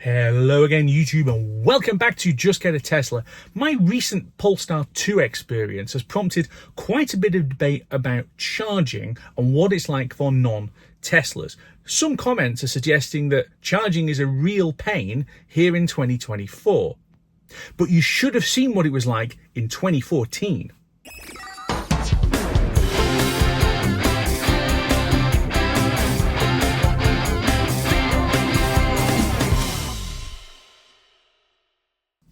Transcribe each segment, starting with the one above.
Hello again YouTube, and welcome back to Just Get a Tesla. My recent Polestar 2 experience has prompted quite a bit of debate about charging and what it's like for non-Teslas. Some comments are suggesting that charging is a real pain here in 2024. But you should have seen what it was like in 2014.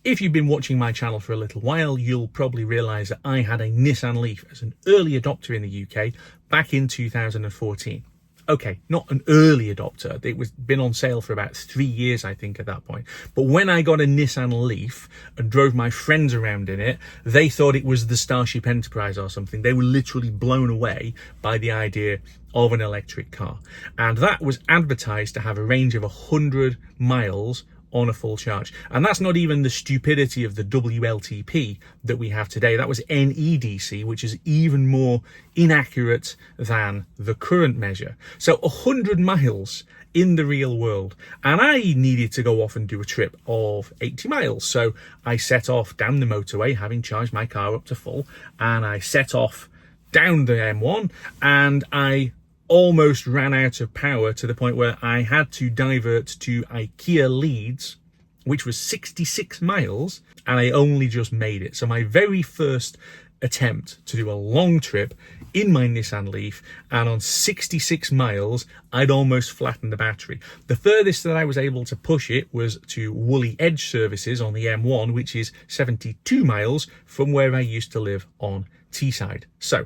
If you've been watching my channel for a little while, you'll probably realise that I had a Nissan Leaf as an early adopter in the UK back in 2014. Okay, not an early adopter. It was been on sale for about 3 years, I think, at that point. But when I got a Nissan Leaf and drove my friends around in it, they thought it was the Starship Enterprise or something. They were literally blown away by the idea of an electric car. And that was advertised to have a range of 100 miles on a full charge. And that's not even the stupidity of the WLTP that we have today. That was NEDC, which is even more inaccurate than the current measure. So 100 miles in the real world. And I needed to go off and do a trip of 80 miles. So I set off down the motorway, having charged my car up to full, and I set off down the M1, and I almost ran out of power to the point where I had to divert to IKEA Leeds, which was 66 miles, and I only just made it. So my very first attempt to do a long trip in my Nissan Leaf, and on 66 miles, I'd almost flattened the battery. The furthest that I was able to push it was to Woolly Edge services on the M1, which is 72 miles from where I used to live on Teesside. So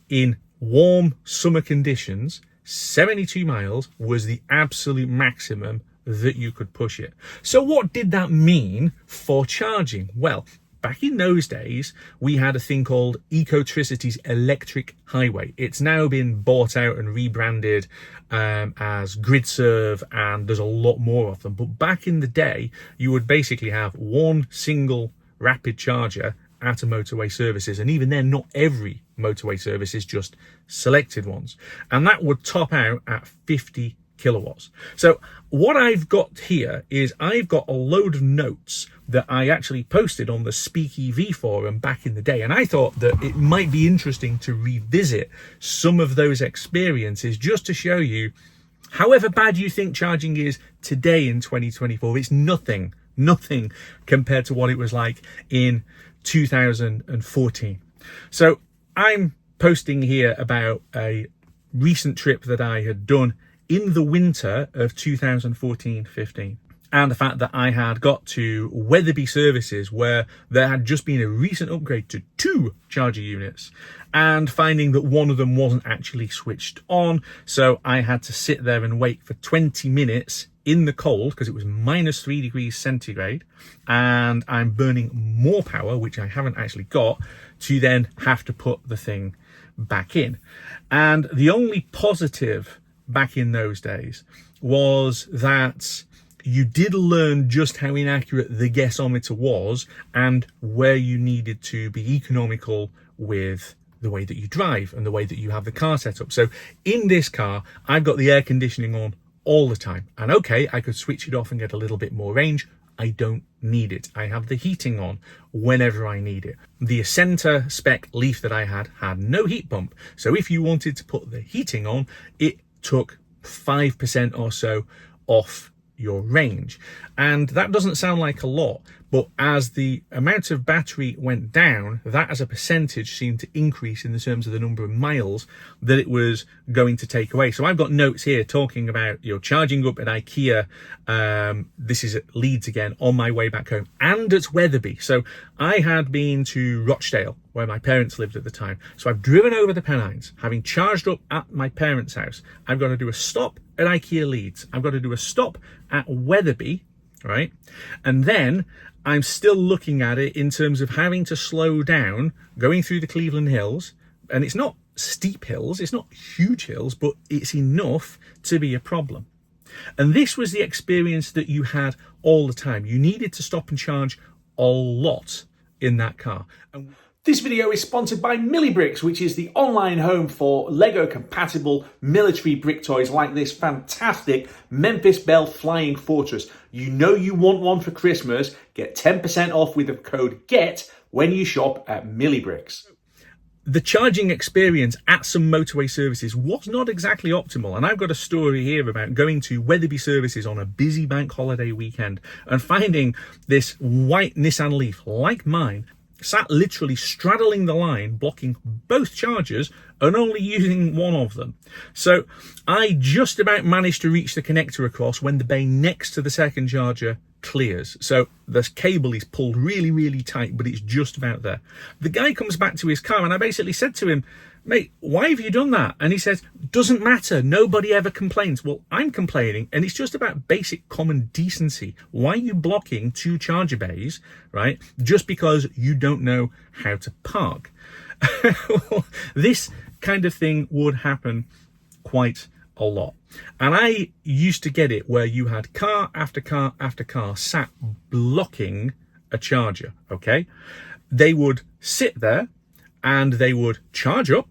in warm summer conditions, 72 miles was the absolute maximum that you could push it. So what did that mean for charging? Well, back in those days, we had a thing called Ecotricity's Electric Highway. It's now been bought out and rebranded as GridServe, and there's a lot more of them. But back in the day, you would basically have one single rapid charger at a motorway services, and even then not every motorway services, just selected ones, and that would top out at 50 kilowatts. So what I've got here is I've got a load of notes that I actually posted on the SpeakEV forum back in the day, and I thought that it might be interesting to revisit some of those experiences just to show you, however bad you think charging is today in 2024, it's nothing compared to what it was like in 2014. So I'm posting here about a recent trip that I had done in the winter of 2014-15, and the fact that I had got to Wetherby services where there had just been a recent upgrade to 2 charger units, and finding that one of them wasn't actually switched on. So I had to sit there and wait for 20 minutes in the cold because it was -3 degrees centigrade, and I'm burning more power, which I haven't actually got, to then have to put the thing back in. And the only positive back in those days was that you did learn just how inaccurate the guessometer was and where you needed to be economical with the way that you drive and the way that you have the car set up. So in this car, I've got the air conditioning on all the time, and okay, I could switch it off and get a little bit more range. I don't need it. I have the heating on whenever I need it. The Ascenta spec Leaf that I had no heat pump, so if you wanted to put the heating on, it took 5% or so off your range. And that doesn't sound like a lot, but as the amount of battery went down, that as a percentage seemed to increase in the terms of the number of miles that it was going to take away. So I've got notes here talking about, charging up at IKEA. This is at Leeds again on my way back home, and at Wetherby. So I had been to Rochdale, where my parents lived at the time. So I've driven over the Pennines, having charged up at my parents' house. I've got to do a stop at IKEA Leeds. I've got to do a stop at Wetherby, right? And then I'm still looking at it in terms of having to slow down going through the Cleveland Hills. And it's not steep hills, it's not huge hills, but it's enough to be a problem. And this was the experience that you had all the time. You needed to stop and charge a lot in that car. And This video is sponsored by Millibricks, which is the online home for Lego compatible military brick toys like this fantastic Memphis Belle Flying Fortress. You know you want one for Christmas. Get 10% off with the code GET when you shop at Millibricks. The charging experience at some motorway services was not exactly optimal, and I've got a story here about going to Wetherby services on a busy bank holiday weekend and finding this white Nissan Leaf like mine sat literally straddling the line, blocking both chargers and only using one of them. So I just about managed to reach the connector across when the bay next to the second charger clears. So the cable is pulled really, really tight, but it's just about there. The guy comes back to his car and I basically said to him, "Mate, why have you done that?" And he says, "Doesn't matter. Nobody ever complains." Well, I'm complaining, and it's just about basic common decency. Why are you blocking two charger bays, right? Just because you don't know how to park. This kind of thing would happen quite a lot. And I used to get it where you had car after car after car sat blocking a charger, okay? They would sit there and they would charge up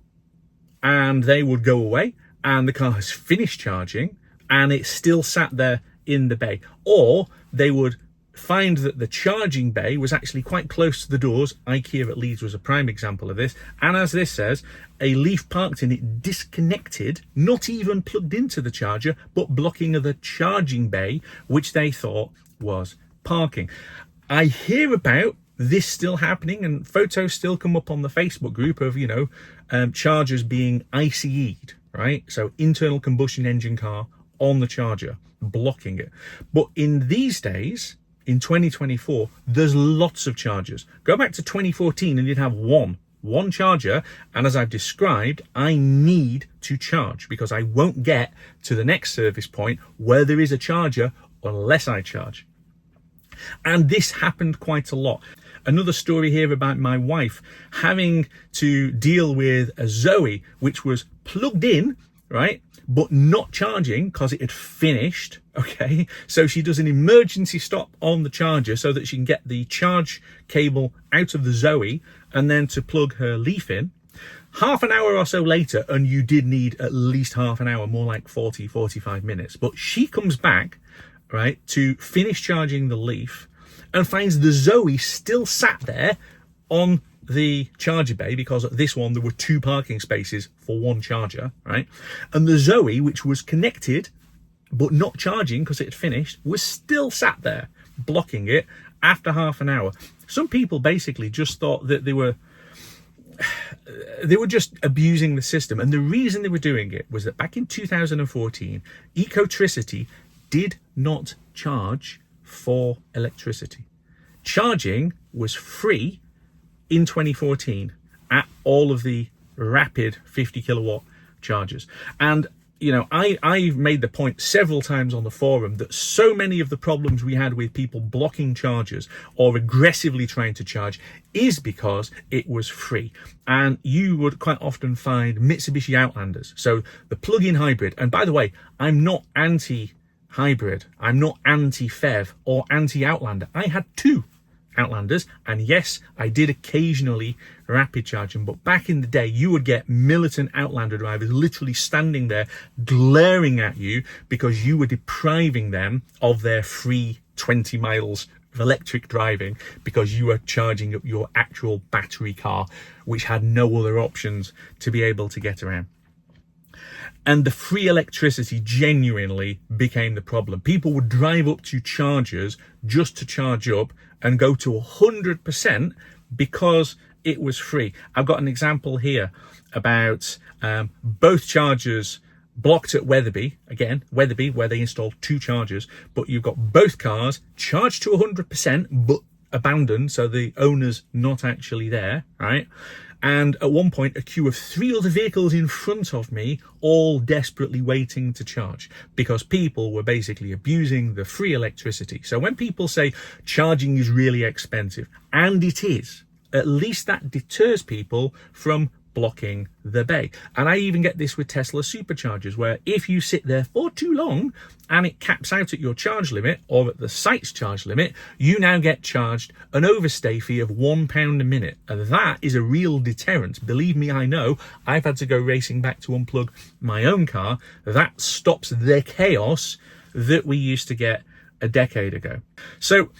and they would go away and the car has finished charging and it's still sat there in the bay. Or they would find that the charging bay was actually quite close to the doors. IKEA at Leeds was a prime example of this. And as this says, a Leaf parked in it disconnected, not even plugged into the charger, but blocking the charging bay, which they thought was parking. I hear about this still happening, and photos still come up on the Facebook group of, chargers being ICE'd, right? So internal combustion engine car on the charger, blocking it. But in these days, in 2024, there's lots of chargers. Go back to 2014 and you'd have one charger. And as I've described, I need to charge because I won't get to the next service point where there is a charger unless I charge. And this happened quite a lot. Another story here about my wife having to deal with a Zoe, which was plugged in, right, but not charging because it had finished, okay? So she does an emergency stop on the charger so that she can get the charge cable out of the Zoe and then to plug her Leaf in. Half an hour or so later, and you did need at least half an hour, more like 40, 45 minutes. But she comes back, right, to finish charging the Leaf and finds the Zoe still sat there on the charger bay, because at this one there were two parking spaces for one charger, right? And the Zoe, which was connected but not charging because it had finished, was still sat there blocking it after half an hour. Some people basically just thought that they were just abusing the system, and the reason they were doing it was that back in 2014, Ecotricity did not charge for electricity. Charging was free in 2014 at all of the rapid 50 kilowatt chargers. And I've made the point several times on the forum that so many of the problems we had with people blocking chargers or aggressively trying to charge is because it was free. And you would quite often find Mitsubishi Outlanders, so the plug-in hybrid. And by the way, I'm not anti-hybrid, I'm not anti-FEV or anti-Outlander. I had two Outlanders, and yes, I did occasionally rapid charge them, but back in the day you would get militant Outlander drivers literally standing there glaring at you because you were depriving them of their free 20 miles of electric driving because you were charging up your actual battery car, which had no other options to be able to get around. And the free electricity genuinely became the problem. People would drive up to chargers just to charge up and go to 100% because it was free. I've got an example here about both chargers blocked at Wetherby. Again, Wetherby, where they installed two chargers, but you've got both cars charged to 100%, but abandoned, so the owner's not actually there, right? And at one point, a queue of 3 other vehicles in front of me, all desperately waiting to charge because people were basically abusing the free electricity. So when people say charging is really expensive, and it is, at least that deters people from blocking the bay. And I even get this with Tesla superchargers, where if you sit there for too long and it caps out at your charge limit or at the site's charge limit, you now get charged an overstay fee of £1 a minute. And that is a real deterrent. Believe me, I know. I've had to go racing back to unplug my own car. That stops the chaos that we used to get a decade ago. So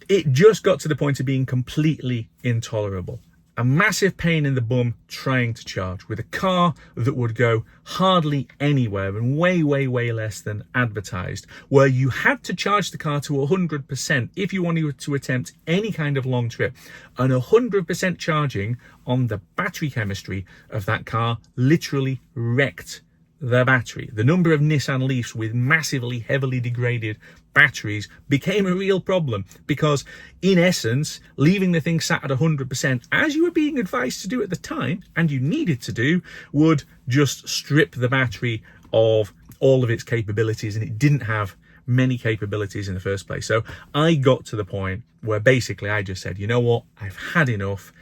it just got to the point of being completely intolerable. A massive pain in the bum trying to charge with a car that would go hardly anywhere and way less than advertised, where you had to charge the car to 100% if you wanted to attempt any kind of long trip. And 100% charging on the battery chemistry of that car literally wrecked the battery. The number of Nissan Leafs with massively heavily degraded batteries became a real problem, because in essence, leaving the thing sat at 100%, as you were being advised to do at the time, and you needed to do, would just strip the battery of all of its capabilities, and it didn't have many capabilities in the first place. So I got to the point where basically I just said, you know what, I've had enough.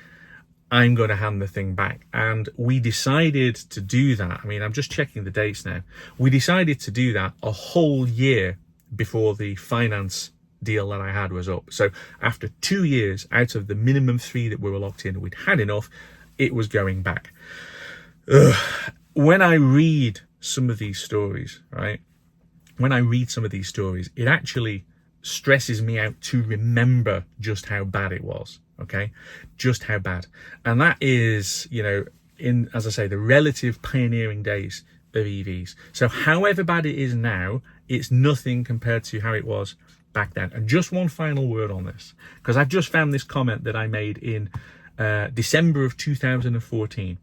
I'm going to hand the thing back. And we decided to do that. I mean, I'm just checking the dates now. We decided to do that a whole year before the finance deal that I had was up. So after 2 years out of the minimum 3 that we were locked in, we'd had enough. It was going back. When I read some of these stories, right? When I read some of these stories, it actually stresses me out to remember just how bad it was. Okay, just how bad. And that is, you know, in, as I say, the relative pioneering days of EVs. So however bad it is now, it's nothing compared to how it was back then. And just one final word on this, because I've just found this comment that I made in December of 2014,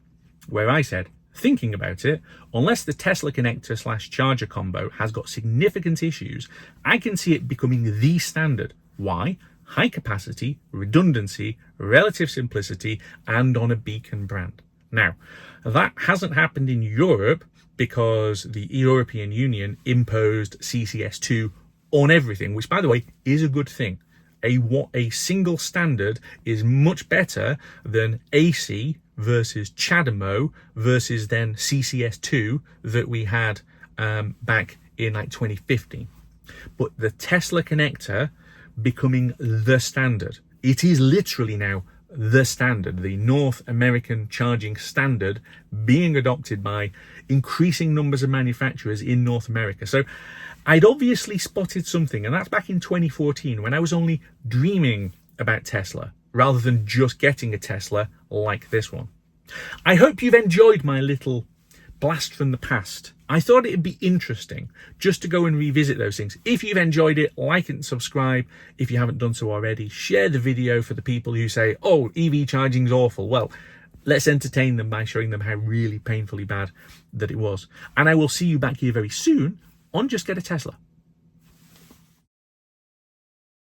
where I said, thinking about it, unless the Tesla connector / charger combo has got significant issues, I can see it becoming the standard. Why? High capacity, redundancy, relative simplicity, and on a beacon brand. Now, that hasn't happened in Europe because the European Union imposed CCS2 on everything, which, by the way, is a good thing. A single standard is much better than AC versus CHAdeMO versus then CCS2 that we had back in like 2015. But the Tesla connector becoming the standard. It is literally now the standard, the North American charging standard being adopted by increasing numbers of manufacturers in North America. So I'd obviously spotted something, and that's back in 2014 when I was only dreaming about Tesla rather than just getting a Tesla like this one. I hope you've enjoyed my little blast from the past. I thought it'd be interesting just to go and revisit those things. If you've enjoyed it, like it and subscribe. If you haven't done so already, share the video for the people who say, oh, EV charging's awful. Well, let's entertain them by showing them how really painfully bad that it was. And I will see you back here very soon on Just Get a Tesla.